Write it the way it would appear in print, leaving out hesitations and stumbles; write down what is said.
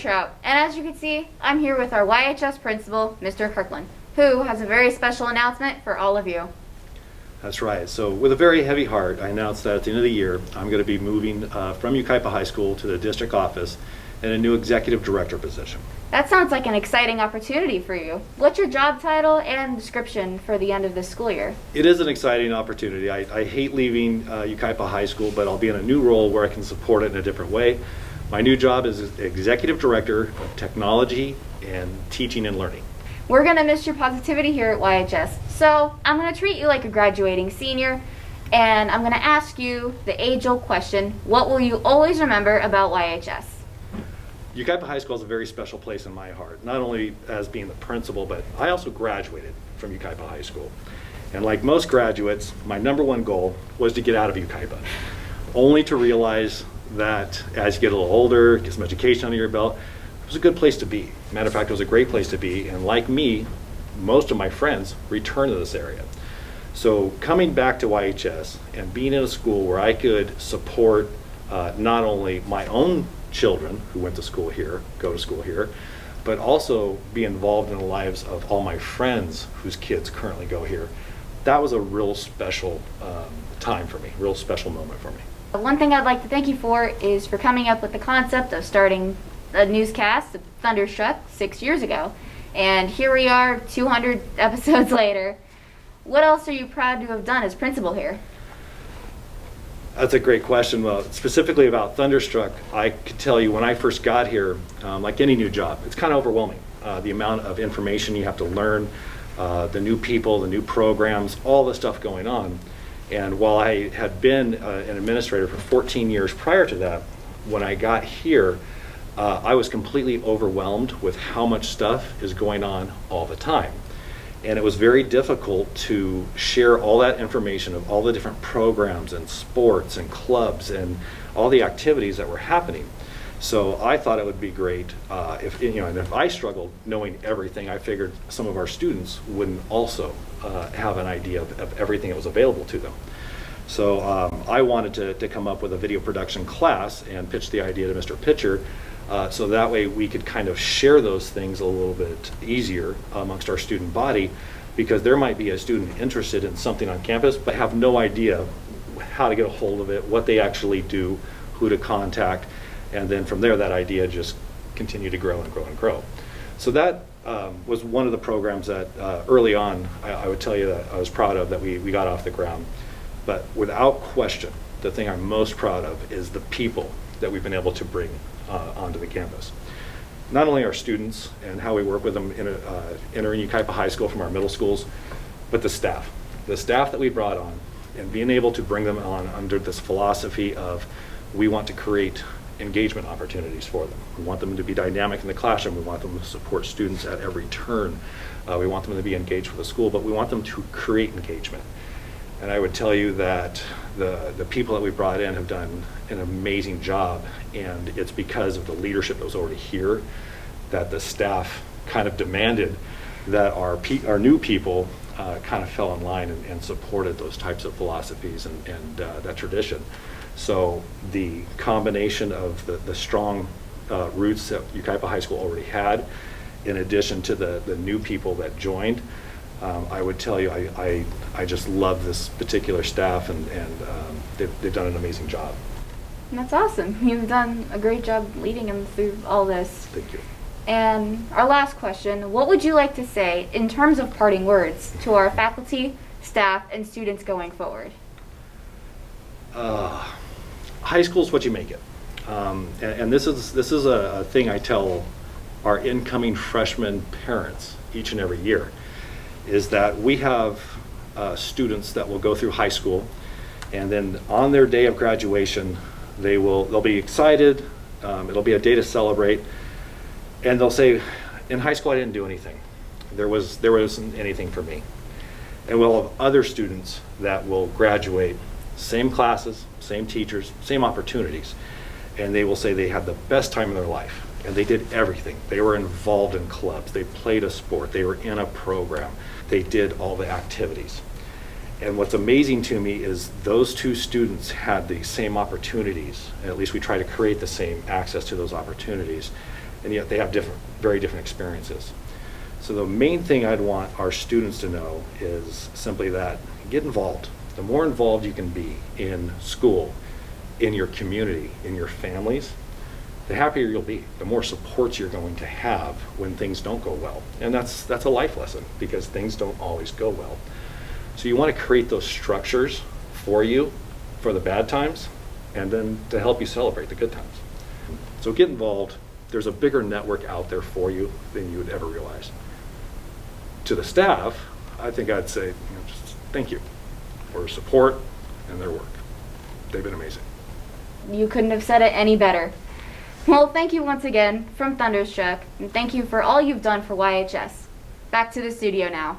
Trout, and as you can see, I'm here with our YHS principal, Mr. Kirkland, who has a very special announcement for all of you. That's right. So with a very heavy heart, I announced that at the end of the year, I'm going to be moving from Yucaipa High School to the district office in a new executive director position. That sounds like an exciting opportunity for you. What's your job title and description for the end of this school year? It is an exciting opportunity. I hate leaving Yucaipa High School, but I'll be in a new role where I can support it in a different way. My new job is executive director of technology and teaching and learning. We're going to miss your positivity here at YHS, so I'm going to treat you like a graduating senior, and I'm going to ask you the age-old question, what will you always remember about YHS? Yucaipa High School is a very special place in my heart, not only as being the principal, but I also graduated from Yucaipa High School. And like most graduates, my number one goal was to get out of Yucaipa, only to realize that as you get a little older, get some education under your belt, it was a good place to be. Matter of fact, it was a great place to be, and like me, most of my friends returned to this area. So coming back to YHS and being in a school where I could support not only my own children who went to school here, go to school here, but also be involved in the lives of all my friends whose kids currently go here. That was a real special time for me, real special moment for me. One thing I'd like to thank you for is for coming up with the concept of starting a newscast of Thunderstruck 6 years ago. And here we are 200 episodes later. What else are you proud to have done as principal here? That's a great question. Well, specifically about Thunderstruck, I could tell you when I first got here, like any new job, it's kind of overwhelming. The amount of information you have to learn, the new people, the new programs, all the stuff going on. And while I had been an administrator for 14 years prior to that, when I got here, I was completely overwhelmed with how much stuff is going on all the time. And it was very difficult to share all that information of all the different programs and sports and clubs and all the activities that were happening. So I thought it would be great if, and if I struggled knowing everything, I figured some of our students wouldn't also have an idea of everything that was available to them. So I wanted to come up with a video production class and pitch the idea to Mr. Pitcher, so that way we could kind of share those things a little bit easier amongst our student body, because there might be a student interested in something on campus but have no idea how to get a hold of it, what they actually do, who to contact, and then from there that idea just continued to grow and grow and grow. So that was one of the programs that early on I would tell you that I was proud of, that we got off the ground. But without question, the thing I'm most proud of is the people that we've been able to bring onto the campus. Not only our students and how we work with them entering Yucaipa High School from our middle schools, but the staff. The staff that we brought on, and being able to bring them on under this philosophy of we want to create engagement opportunities for them. We want them to be dynamic in the classroom. We want them to support students at every turn. We want them to be engaged with the school, but we want them to create engagement. And I would tell you that the people that we brought in have done an amazing job, and it's because of the leadership that was already here that the staff kind of demanded that our new people kind of fell in line and supported those types of philosophies and that tradition. So the combination of the strong roots that Yucaipa High School already had, in addition to the new people that joined, I would tell you I just love this particular staff, and they've done an amazing job. That's awesome. You've done a great job leading them through all this. Thank you. And our last question, what would you like to say in terms of parting words to our faculty, staff, and students going forward? High school is what you make it. And this is a thing I tell our incoming freshman parents each and every year, is that we have students that will go through high school, and then on their day of graduation, they'll be excited. It'll be a day to celebrate, and they'll say, "In high school, I didn't do anything. There wasn't anything for me." And we'll have other students that will graduate, same classes, same teachers, same opportunities, and they will say they had the best time of their life, and they did everything. They were involved in clubs. They played a sport. They were in a program. They did all the activities. And what's amazing to me is those two students had the same opportunities, at least we try to create the same access to those opportunities and yet they have very different experiences. So the main thing I'd want our students to know is simply that get involved. The more involved you can be in school, in your community, in your families, the happier you'll be, the more support you're going to have when things don't go well. And that's a life lesson, because things don't always go well. So you want to create those structures for you for the bad times, and then to help you celebrate the good times. So get involved. There's a bigger network out there for you than you would ever realize. To the staff, I think I'd say, just thank you for support and their work. They've been amazing. You couldn't have said it any better. Well, thank you once again from Thunderstruck, and thank you for all you've done for YHS. Back to the studio now.